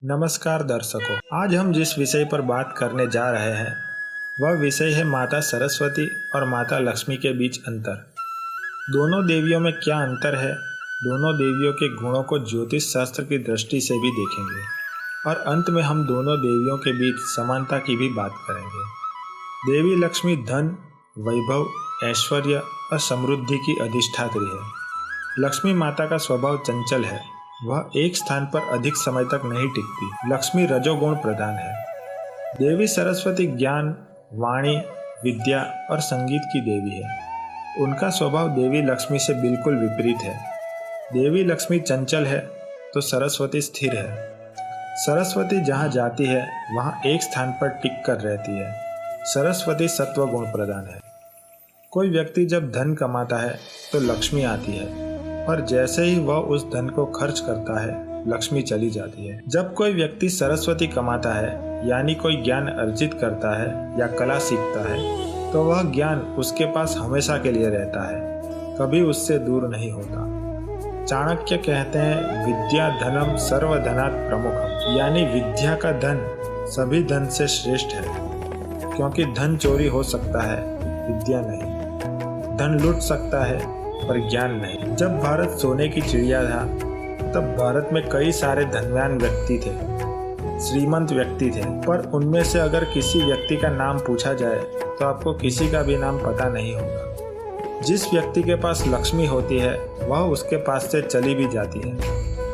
नमस्कार दर्शकों, आज हम जिस विषय पर बात करने जा रहे हैं वह विषय है माता सरस्वती और माता लक्ष्मी के बीच अंतर। दोनों देवियों में क्या अंतर है, दोनों देवियों के गुणों को ज्योतिष शास्त्र की दृष्टि से भी देखेंगे और अंत में हम दोनों देवियों के बीच समानता की भी बात करेंगे। देवी लक्ष्मी धन, वैभव, ऐश्वर्य और समृद्धि की अधिष्ठात्री है। लक्ष्मी माता का स्वभाव चंचल है, वह एक स्थान पर अधिक समय तक नहीं टिकती। लक्ष्मी रजोगुण प्रधान है। देवी सरस्वती ज्ञान, वाणी, विद्या और संगीत की देवी है। उनका स्वभाव देवी लक्ष्मी से बिल्कुल विपरीत है। देवी लक्ष्मी चंचल है तो सरस्वती स्थिर है। सरस्वती जहाँ जाती है वहाँ एक स्थान पर टिक कर रहती है। सरस्वती सत्व गुण प्रधान है। कोई व्यक्ति जब धन कमाता है तो लक्ष्मी आती है और जैसे ही वह उस धन को खर्च करता है लक्ष्मी चली जाती है। जब कोई व्यक्ति सरस्वती कमाता है यानी कोई ज्ञान अर्जित करता है या कला सीखता है तो वह ज्ञान उसके पास हमेशा के लिए रहता है, कभी उससे दूर नहीं होता। चाणक्य कहते हैं विद्या धनम सर्व धनात् प्रमुखम, यानी विद्या का धन सभी धन से श्रेष्ठ है, क्योंकि धन चोरी हो सकता है, विद्या नहीं। धन लूट सकता है पर ज्ञान नहीं। जब भारत सोने की चिड़िया था तब भारत में कई सारे धनवान व्यक्ति थे, श्रीमंत व्यक्ति थे, पर उनमें से अगर किसी व्यक्ति का नाम पूछा जाए तो आपको किसी का भी नाम पता नहीं होगा। जिस व्यक्ति के पास लक्ष्मी होती है वह उसके पास से चली भी जाती है,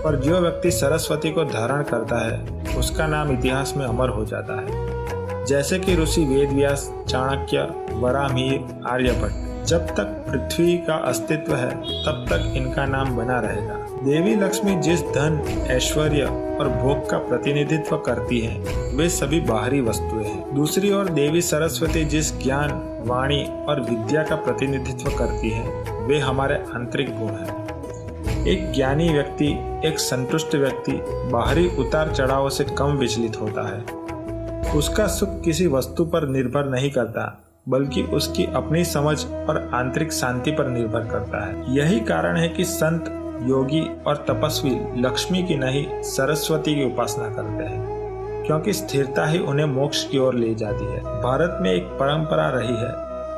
पर जो व्यक्ति सरस्वती को धारण करता है उसका नाम इतिहास में अमर हो जाता है। जैसे कि ऋषि वेदव्यास, चाणक्य, वराहमिहिर, आर्यभट्ट। जब तक पृथ्वी का अस्तित्व है तब तक इनका नाम बना रहेगा। देवी लक्ष्मी जिस धन, ऐश्वर्य और भोग का प्रतिनिधित्व करती हैं, वे सभी बाहरी वस्तुएं हैं। दूसरी ओर देवी सरस्वती जिस ज्ञान, वाणी और विद्या का प्रतिनिधित्व करती हैं, वे हमारे आंतरिक गुण हैं। एक ज्ञानी व्यक्ति, एक संतुष्ट व्यक्ति बाहरी उतार चढ़ावों से कम विचलित होता है। उसका सुख किसी वस्तु पर निर्भर नहीं करता बल्कि उसकी अपनी समझ और आंतरिक शांति पर निर्भर करता है। यही कारण है कि संत, योगी और तपस्वी लक्ष्मी की नहीं सरस्वती की उपासना करते हैं, क्योंकि स्थिरता ही उन्हें मोक्ष की ओर ले जाती है। भारत में एक परंपरा रही है,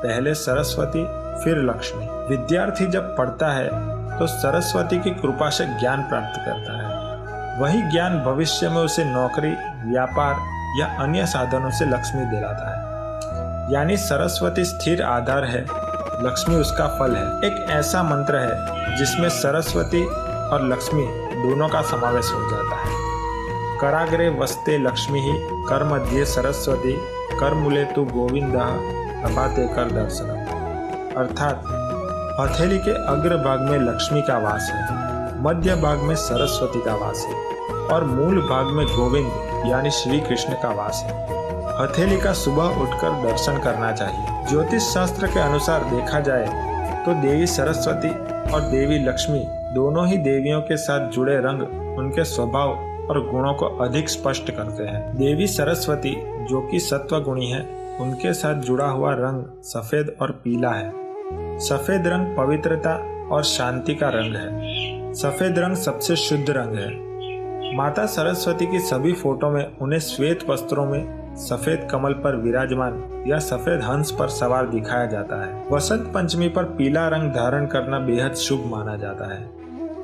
पहले सरस्वती फिर लक्ष्मी। विद्यार्थी जब पढ़ता है तो सरस्वती की कृपा से ज्ञान प्राप्त करता है। वही ज्ञान भविष्य में उसे नौकरी, व्यापार या अन्य साधनों से लक्ष्मी दिलाता है। यानी सरस्वती स्थिर आधार है, लक्ष्मी उसका फल है। एक ऐसा मंत्र है जिसमें सरस्वती और लक्ष्मी दोनों का समावेश हो जाता है। कराग्रे वस्ते लक्ष्मी ही कर मध्ये सरस्वती कर मूले तु गोविंदा प्रभाते कर दर्शनम। अर्थात हथेली के अग्र भाग में लक्ष्मी का वास है, मध्य भाग में सरस्वती का वास है और मूल भाग में गोविंद यानी श्री कृष्ण का वास है। हथेली का सुबह उठकर दर्शन करना चाहिए। ज्योतिष शास्त्र के अनुसार देखा जाए तो देवी सरस्वती और देवी लक्ष्मी दोनों ही देवियों के साथ जुड़े रंग उनके स्वभाव और गुणों को अधिक स्पष्ट करते हैं। देवी सरस्वती जो कि सत्व गुणी है, उनके साथ जुड़ा हुआ रंग सफेद और पीला है। सफेद रंग पवित्रता और शांति का रंग है। सफेद रंग सबसे शुद्ध रंग है। माता सरस्वती की सभी फोटो में उन्हें श्वेत वस्त्रों में सफेद कमल पर विराजमान या सफेद हंस पर सवार दिखाया जाता है। वसंत पंचमी पर पीला रंग धारण करना बेहद शुभ माना जाता है।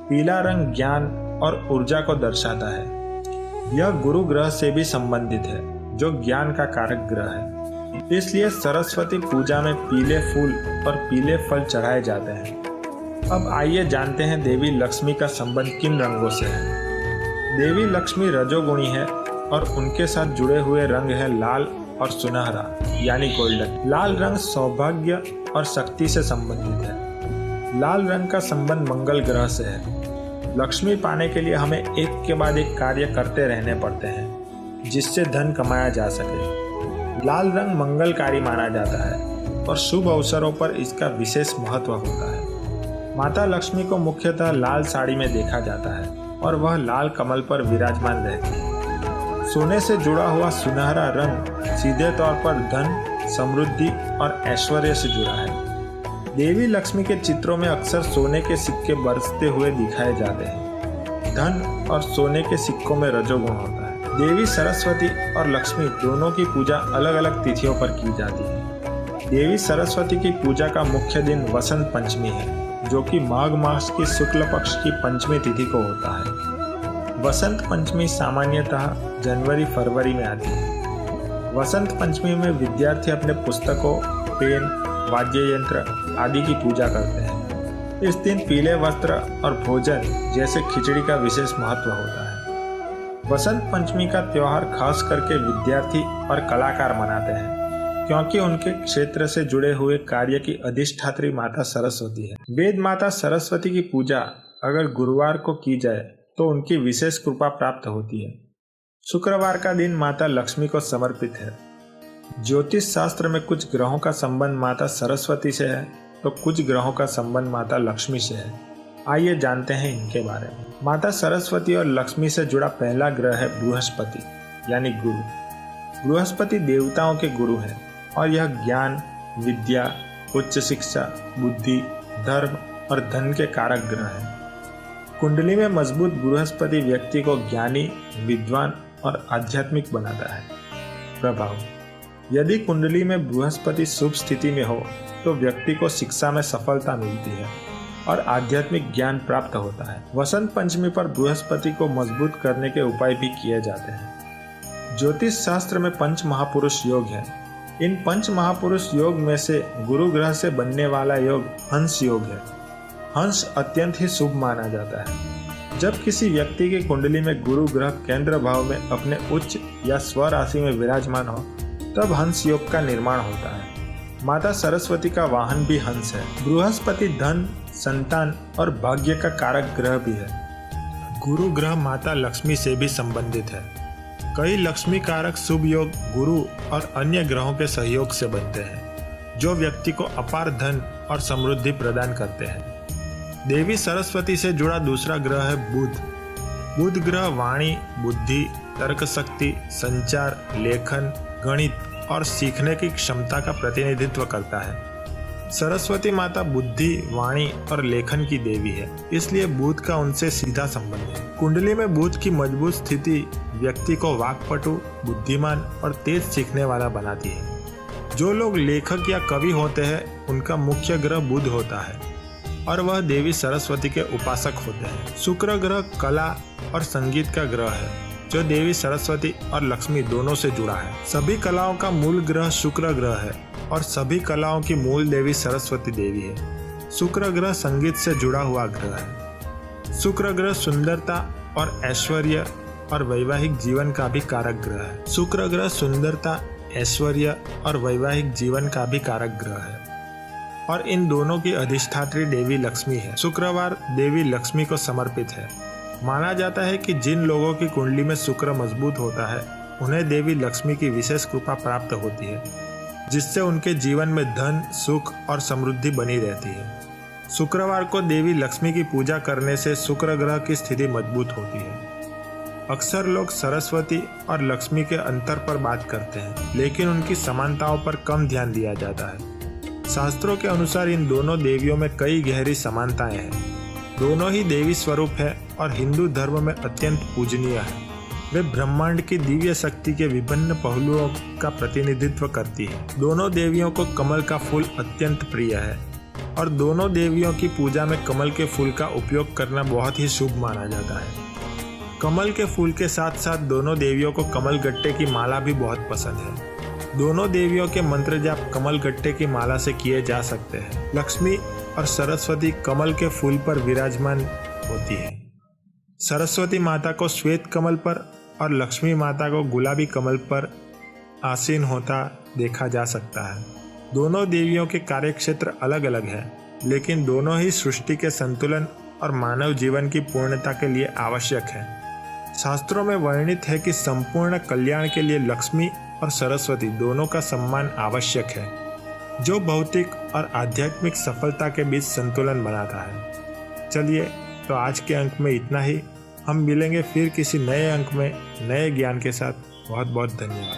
पीला रंग ज्ञान और ऊर्जा को दर्शाता है। यह गुरु ग्रह से भी संबंधित है, जो ज्ञान का कारक ग्रह है। इसलिए सरस्वती पूजा में पीले फूल और पीले फल चढ़ाए जाते हैं। अब आइए जानते हैं देवी लक्ष्मी का संबंध किन रंगों से है। देवी लक्ष्मी रजोगुणी है और उनके साथ जुड़े हुए रंग है लाल और सुनहरा यानी गोल्डन। लाल रंग सौभाग्य और शक्ति से संबंधित है। लाल रंग का संबंध मंगल ग्रह से है। लक्ष्मी पाने के लिए हमें एक के बाद एक कार्य करते रहने पड़ते हैं जिससे धन कमाया जा सके। लाल रंग मंगलकारी माना जाता है और शुभ अवसरों पर इसका विशेष महत्व होता है। माता लक्ष्मी को मुख्यतः लाल साड़ी में देखा जाता है और वह लाल कमल पर विराजमान रहती है। सोने से जुड़ा हुआ सुनहरा रंग सीधे तौर पर धन, समृद्धि और ऐश्वर्य से जुड़ा है। देवी लक्ष्मी के चित्रों में अक्सर सोने के सिक्के बरसते हुए दिखाए जाते हैं। धन और सोने के सिक्कों में रजोगुण होता है। देवी सरस्वती और लक्ष्मी दोनों की पूजा अलग अलग तिथियों पर की जाती है। देवी सरस्वती की पूजा का मुख्य दिन वसंत पंचमी है, जो कि माघ मास की शुक्ल पक्ष की पंचमी तिथि को होता है। वसंत पंचमी सामान्यतः जनवरी फरवरी में आती है। वसंत पंचमी में विद्यार्थी अपने पुस्तकों, पेन, वाद्य यंत्र आदि की पूजा करते हैं। इस दिन पीले वस्त्र और भोजन जैसे खिचड़ी का विशेष महत्व होता है। वसंत पंचमी का त्योहार खास करके विद्यार्थी और कलाकार मनाते हैं, क्योंकि उनके क्षेत्र से जुड़े हुए कार्य की अधिष्ठात्री माता सरस्वती है। वेद माता सरस्वती की पूजा अगर गुरुवार को की जाए तो उनकी विशेष कृपा प्राप्त होती है। शुक्रवार का दिन माता लक्ष्मी को समर्पित है। ज्योतिष शास्त्र में कुछ ग्रहों का संबंध माता सरस्वती से है तो कुछ ग्रहों का संबंध माता लक्ष्मी से है। आइए जानते हैं इनके बारे में। माता सरस्वती और लक्ष्मी से जुड़ा पहला ग्रह है बृहस्पति यानी गुरु। बृहस्पति देवताओं के गुरु हैं और यह ज्ञान, विद्या, उच्च शिक्षा, बुद्धि, धर्म और धन के कारक ग्रह हैं। कुंडली में मजबूत बृहस्पति व्यक्ति को ज्ञानी, विद्वान और आध्यात्मिक बनाता है। प्रभाव: यदि कुंडली में बृहस्पति शुभ स्थिति में हो तो व्यक्ति को शिक्षा में सफलता मिलती है और आध्यात्मिक ज्ञान प्राप्त होता है। वसंत पंचमी पर बृहस्पति को मजबूत करने के उपाय भी किए जाते हैं। ज्योतिष शास्त्र में पंच महापुरुष योग है। इन पंच महापुरुष योग में से गुरु ग्रह से बनने वाला योग हंस योग है। हंस अत्यंत ही शुभ माना जाता है। जब किसी व्यक्ति की कुंडली में गुरु ग्रह केंद्र भाव में अपने उच्च या स्व राशि में विराजमान हो तब हंस योग का निर्माण होता है। माता सरस्वती का वाहन भी हंस है। बृहस्पति धन, संतान और भाग्य का कारक ग्रह भी है। गुरु ग्रह माता लक्ष्मी से भी संबंधित है। कई लक्ष्मी कारक शुभ योग गुरु और अन्य ग्रहों के सहयोग से बनते हैं, जो व्यक्ति को अपार धन और समृद्धि प्रदान करते हैं। देवी सरस्वती से जुड़ा दूसरा ग्रह है बुध। बुध ग्रह वाणी, बुद्धि, तर्क शक्ति, संचार, लेखन, गणित और सीखने की क्षमता का प्रतिनिधित्व करता है। सरस्वती माता बुद्धि, वाणी और लेखन की देवी है, इसलिए बुध का उनसे सीधा संबंध है। कुंडली में बुध की मजबूत स्थिति व्यक्ति को वाक्पटु, बुद्धिमान और तेज सीखने वाला बनाती है। जो लोग लेखक या कवि होते हैं उनका मुख्य ग्रह बुध होता है और वह देवी सरस्वती के उपासक होते हैं। शुक्र ग्रह कला और संगीत का ग्रह है, जो देवी सरस्वती और लक्ष्मी दोनों से जुड़ा है। सभी कलाओं का मूल ग्रह शुक्र ग्रह है और सभी कलाओं की मूल देवी सरस्वती देवी है। शुक्र ग्रह संगीत से जुड़ा हुआ ग्रह है। शुक्र ग्रह सुंदरता और ऐश्वर्य और वैवाहिक जीवन का भी कारक ग्रह है। शुक्र ग्रह सुंदरता, ऐश्वर्य और वैवाहिक जीवन का भी कारक ग्रह है और इन दोनों की अधिष्ठात्री देवी लक्ष्मी है। शुक्रवार देवी लक्ष्मी को समर्पित है। माना जाता है कि जिन लोगों की कुंडली में शुक्र मजबूत होता है उन्हें देवी लक्ष्मी की विशेष कृपा प्राप्त होती है, जिससे उनके जीवन में धन, सुख और समृद्धि बनी रहती है। शुक्रवार को देवी लक्ष्मी की पूजा करने से शुक्र ग्रह की स्थिति मजबूत होती है। अक्सर लोग सरस्वती और लक्ष्मी के अंतर पर बात करते हैं, लेकिन उनकी समानताओं पर कम ध्यान दिया जाता है। शास्त्रों के अनुसार इन दोनों देवियों में कई गहरी समानताएं हैं। दोनों ही देवी स्वरूप है और हिंदू धर्म में अत्यंत पूजनीय है। वे ब्रह्मांड की दिव्य शक्ति के विभिन्न पहलुओं का प्रतिनिधित्व करती है। दोनों देवियों को कमल का फूल अत्यंत प्रिय है और दोनों देवियों की पूजा में कमल के फूल का उपयोग करना बहुत ही शुभ माना जाता है। कमल के फूल के साथ साथ दोनों देवियों को कमल गट्टे की माला भी बहुत पसंद है। दोनों देवियों के मंत्र जाप कमल गट्टे की माला से किए जा सकते हैं। लक्ष्मी और सरस्वती कमल के फूल पर विराजमान होती है। सरस्वती माता को श्वेत कमल पर और लक्ष्मी माता को गुलाबी कमल पर आसीन होता देखा जा सकता है। दोनों देवियों के कार्यक्षेत्र अलग अलग हैं, लेकिन दोनों ही सृष्टि के संतुलन और मानव जीवन की पूर्णता के लिए आवश्यक है। शास्त्रों में वर्णित है कि संपूर्ण कल्याण के लिए लक्ष्मी और सरस्वती दोनों का सम्मान आवश्यक है, जो भौतिक और आध्यात्मिक सफलता के बीच संतुलन बनाता है। चलिए, तो आज के अंक में इतना ही। हम मिलेंगे फिर किसी नए अंक में नए ज्ञान के साथ। बहुत बहुत धन्यवाद।